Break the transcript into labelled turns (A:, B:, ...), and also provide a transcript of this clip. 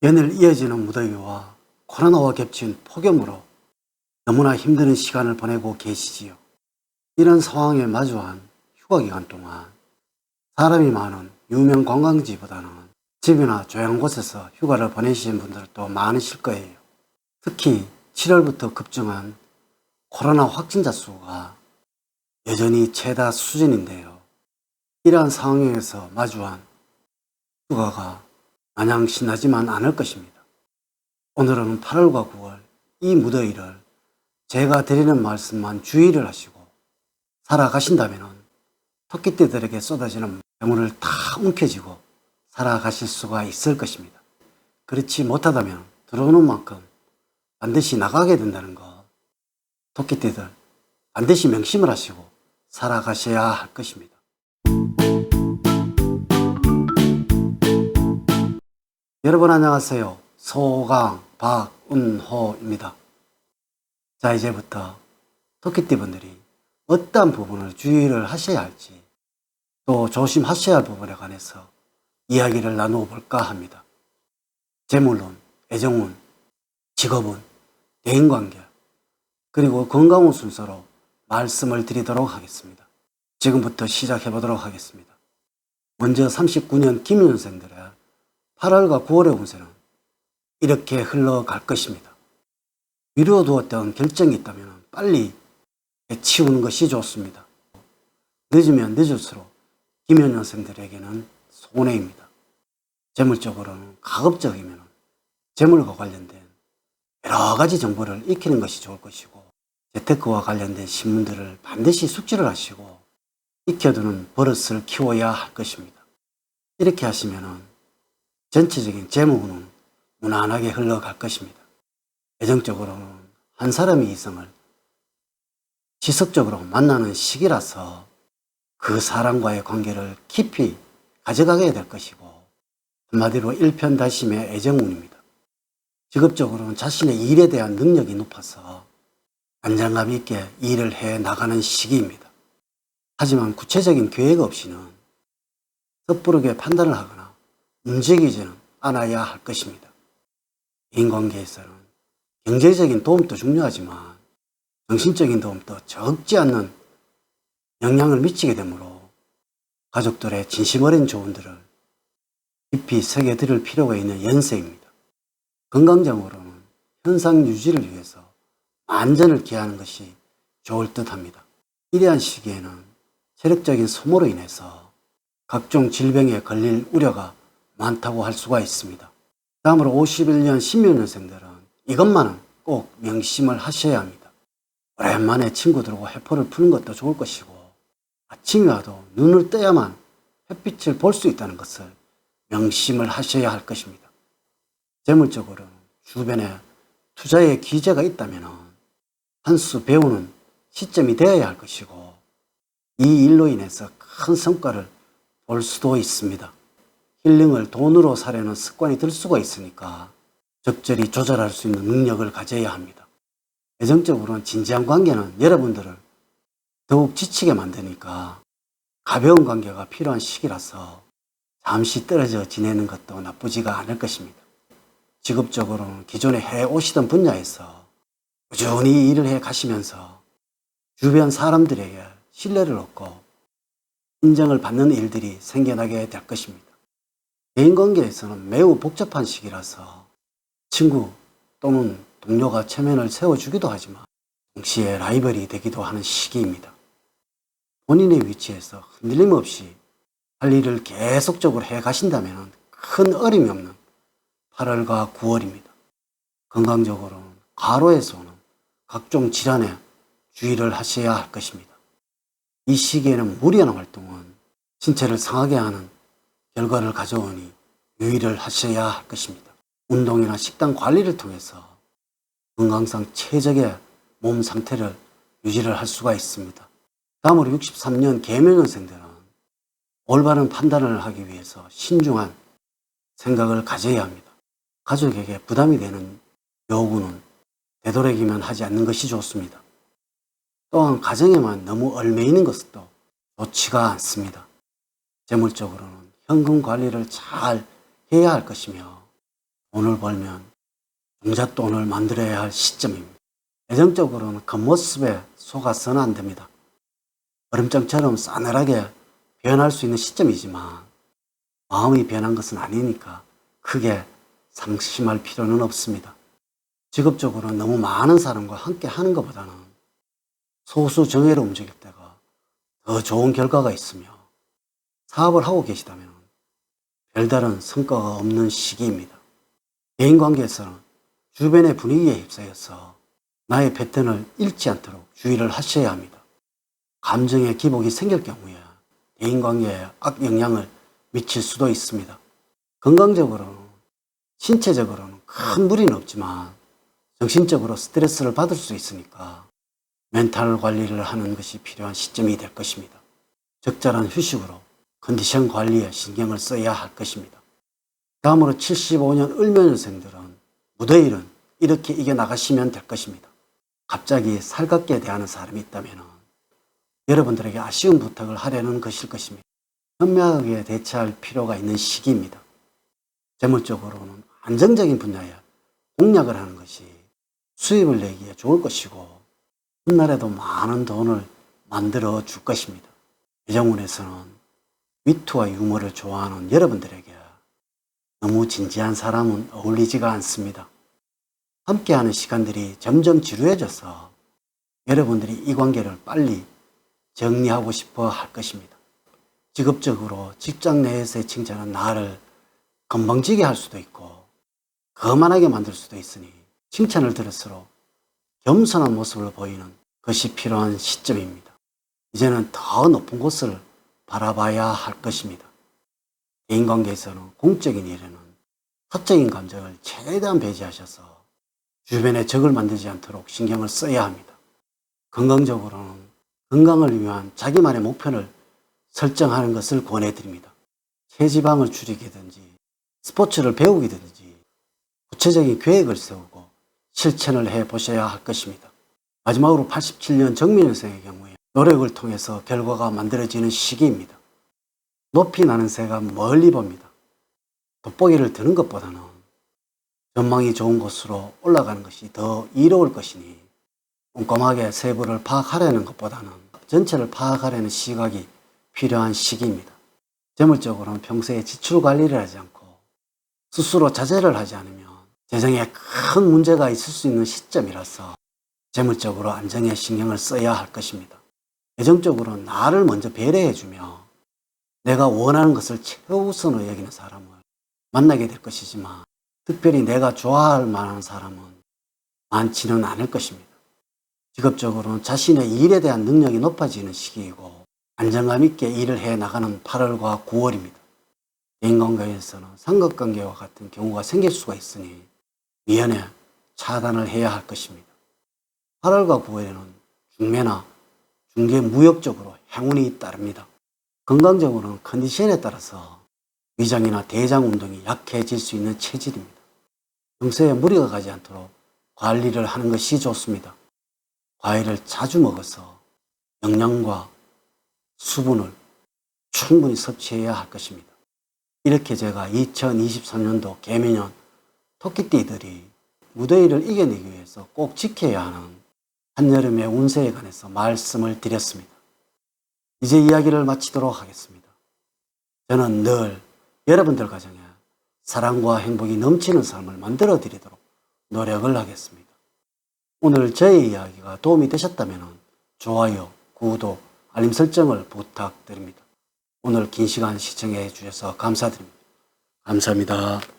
A: 연일 이어지는 무더위와 코로나와 겹친 폭염으로 너무나 힘든 시간을 보내고 계시지요. 이런 상황에 마주한 휴가 기간 동안 사람이 많은 유명 관광지보다는 집이나 조용한 곳에서 휴가를 보내시는 분들도 많으실 거예요. 특히 7월부터 급증한 코로나 확진자 수가 여전히 최다 수준인데요. 이러한 상황에서 마주한 휴가가 마냥 신나지만 않을 것입니다. 오늘은 8월과 9월 이 무더위를 제가 드리는 말씀만 주의를 하시고 살아가신다면 토끼떼들에게 쏟아지는 병을 다 움켜쥐고 살아가실 수가 있을 것입니다. 그렇지 못하다면 들어오는 만큼 반드시 나가게 된다는 것, 토끼떼들 반드시 명심을 하시고 살아가셔야 할 것입니다. 여러분 안녕하세요. 소강 박운호입니다. 자, 이제부터 토끼띠분들이 어떠한 부분을 주의를 하셔야 할지 또 조심하셔야 할 부분에 관해서 이야기를 나누어 볼까 합니다. 재물운, 애정운, 직업운, 대인관계 그리고 건강운 순서로 말씀을 드리도록 하겠습니다. 지금부터 시작해 보도록 하겠습니다. 먼저 39년 김윤생들의 8월과 9월의 운세는 이렇게 흘러갈 것입니다. 미뤄두었던 결정이 있다면 빨리 치우는 것이 좋습니다. 늦으면 늦을수록 김연년생들에게는 손해입니다. 재물적으로는 가급적이면 재물과 관련된 여러 가지 정보를 익히는 것이 좋을 것이고, 재테크와 관련된 신문들을 반드시 숙지를 하시고 익혀두는 버릇을 키워야 할 것입니다. 이렇게 하시면 전체적인 재물운은 무난하게 흘러갈 것입니다. 애정적으로는 한 사람이 이성을 지속적으로 만나는 시기라서 그 사람과의 관계를 깊이 가져가게 될 것이고, 한마디로 일편단심의 애정운입니다. 직업적으로는 자신의 일에 대한 능력이 높아서 안정감 있게 일을 해 나가는 시기입니다. 하지만 구체적인 계획 없이는 섣부르게 판단을 하거나 움직이지는 않아야 할 것입니다. 인간관계에서는 경제적인 도움도 중요하지만 정신적인 도움도 적지 않는 영향을 미치게 되므로 가족들의 진심 어린 조언들을 깊이 새겨드릴 필요가 있는 연세입니다. 건강적으로는 현상 유지를 위해서 만전을 기하는 것이 좋을 듯 합니다. 이러한 시기에는 체력적인 소모로 인해서 각종 질병에 걸릴 우려가 많다고 할 수가 있습니다. 다음으로 51년 신묘년생들은 이것만은 꼭 명심을 하셔야 합니다. 오랜만에 친구들과 회포를 푸는 것도 좋을 것이고, 아침이 와도 눈을 떠야만 햇빛을 볼 수 있다는 것을 명심을 하셔야 할 것입니다. 재물적으로는 주변에 투자의 기재가 있다면 한 수 배우는 시점이 되어야 할 것이고, 이 일로 인해서 큰 성과를 볼 수도 있습니다. 힐링을 돈으로 사려는 습관이 들 수가 있으니까 적절히 조절할 수 있는 능력을 가져야 합니다. 애정적으로는 진지한 관계는 여러분들을 더욱 지치게 만드니까 가벼운 관계가 필요한 시기라서 잠시 떨어져 지내는 것도 나쁘지가 않을 것입니다. 직업적으로는 기존에 해오시던 분야에서 꾸준히 일을 해 가시면서 주변 사람들에게 신뢰를 얻고 인정을 받는 일들이 생겨나게 될 것입니다. 대인관계에서는 매우 복잡한 시기라서 친구 또는 동료가 체면을 세워주기도 하지만 동시에 라이벌이 되기도 하는 시기입니다. 본인의 위치에서 흔들림 없이 할 일을 계속적으로 해 가신다면 큰 어림이 없는 8월과 9월입니다. 건강적으로는 과로에서 오는 각종 질환에 주의를 하셔야 할 것입니다. 이 시기에는 무리한 활동은 신체를 상하게 하는 결과를 가져오니 유의를 하셔야 할 것입니다. 운동이나 식단 관리를 통해서 건강상 최적의 몸 상태를 유지를 할 수가 있습니다. 다음으로 63년 개묘년생들은 올바른 판단을 하기 위해서 신중한 생각을 가져야 합니다. 가족에게 부담이 되는 요구는 되도록이면 하지 않는 것이 좋습니다. 또한 가정에만 너무 얽매이는 것도 좋지가 않습니다. 재물적으로는 현금 관리를 잘 해야 할 것이며, 돈을 벌면 종잣돈을 만들어야 할 시점입니다. 애정적으로는 겉모습에 속아서는 안 됩니다. 얼음장처럼 싸늘하게 변할 수 있는 시점이지만 마음이 변한 것은 아니니까 크게 상심할 필요는 없습니다. 직업적으로는 너무 많은 사람과 함께 하는 것보다는 소수 정예로 움직일 때가 더 좋은 결과가 있으며 사업을 하고 계시다면 별다른 성과가 없는 시기입니다. 대인관계에서는 주변의 분위기에 휩싸여서 나의 패턴을 잃지 않도록 주의를 하셔야 합니다. 감정의 기복이 생길 경우에 대인관계에 악영향을 미칠 수도 있습니다. 건강적으로는 신체적으로는 큰 무리는 없지만 정신적으로 스트레스를 받을 수 있으니까 멘탈 관리를 하는 것이 필요한 시점이 될 것입니다. 적절한 휴식으로 컨디션 관리에 신경을 써야 할 것입니다. 다음으로 75년 을묘년생들은 무더위는 이렇게 이겨나가시면 될 것입니다. 갑자기 살갑게 대하는 사람이 있다면 여러분들에게 아쉬운 부탁을 하려는 것일 것입니다. 현명하게 대처할 필요가 있는 시기입니다. 재물적으로는 안정적인 분야에 공략을 하는 것이 수입을 내기에 좋을 것이고 훗날에도 많은 돈을 만들어 줄 것입니다. 애정운에서는 위트와 유머를 좋아하는 여러분들에게 너무 진지한 사람은 어울리지가 않습니다. 함께하는 시간들이 점점 지루해져서 여러분들이 이 관계를 빨리 정리하고 싶어 할 것입니다. 직업적으로 직장 내에서의 칭찬은 나를 건방지게 할 수도 있고 거만하게 만들 수도 있으니 칭찬을 들을수록 겸손한 모습을 보이는 것이 필요한 시점입니다. 이제는 더 높은 곳을 바라봐야 할 것입니다. 대인관계에서는 공적인 일에는 사적인 감정을 최대한 배제하셔서 주변에 적을 만들지 않도록 신경을 써야 합니다. 건강적으로는 건강을 위한 자기만의 목표를 설정하는 것을 권해드립니다. 체지방을 줄이기든지 스포츠를 배우기든지 구체적인 계획을 세우고 실천을 해보셔야 할 것입니다. 마지막으로 87년 정민년생의 경우에 노력을 통해서 결과가 만들어지는 시기입니다. 높이 나는 새가 멀리 봅니다. 돋보기를 드는 것보다는 전망이 좋은 곳으로 올라가는 것이 더 이로울 것이니 꼼꼼하게 세부를 파악하려는 것보다는 전체를 파악하려는 시각이 필요한 시기입니다. 재물적으로는 평소에 지출 관리를 하지 않고 스스로 자제를 하지 않으면 재정에 큰 문제가 있을 수 있는 시점이라서 재물적으로 안정에 신경을 써야 할 것입니다. 애정적으로 나를 먼저 배려해주며 내가 원하는 것을 최우선으로 여기는 사람을 만나게 될 것이지만 특별히 내가 좋아할 만한 사람은 많지는 않을 것입니다. 직업적으로는 자신의 일에 대한 능력이 높아지는 시기이고 안정감 있게 일을 해 나가는 8월과 9월입니다. 대인관계에서는 삼각관계와 같은 경우가 생길 수가 있으니 미연에 차단을 해야 할 것입니다. 8월과 9월에는 중매나 중개 무역적으로 행운이 따릅니다. 건강적으로는 컨디션에 따라서 위장이나 대장 운동이 약해질 수 있는 체질입니다. 평소에 무리가 가지 않도록 관리를 하는 것이 좋습니다. 과일을 자주 먹어서 영양과 수분을 충분히 섭취해야 할 것입니다. 이렇게 제가 2023년도 개미년 토끼띠들이 무더위를 이겨내기 위해서 꼭 지켜야 하는 한여름의 운세에 관해서 말씀을 드렸습니다. 이제 이야기를 마치도록 하겠습니다. 저는 늘 여러분들 가정에 사랑과 행복이 넘치는 삶을 만들어 드리도록 노력을 하겠습니다. 오늘 저의 이야기가 도움이 되셨다면 좋아요, 구독, 알림 설정을 부탁드립니다. 오늘 긴 시간 시청해 주셔서 감사드립니다. 감사합니다.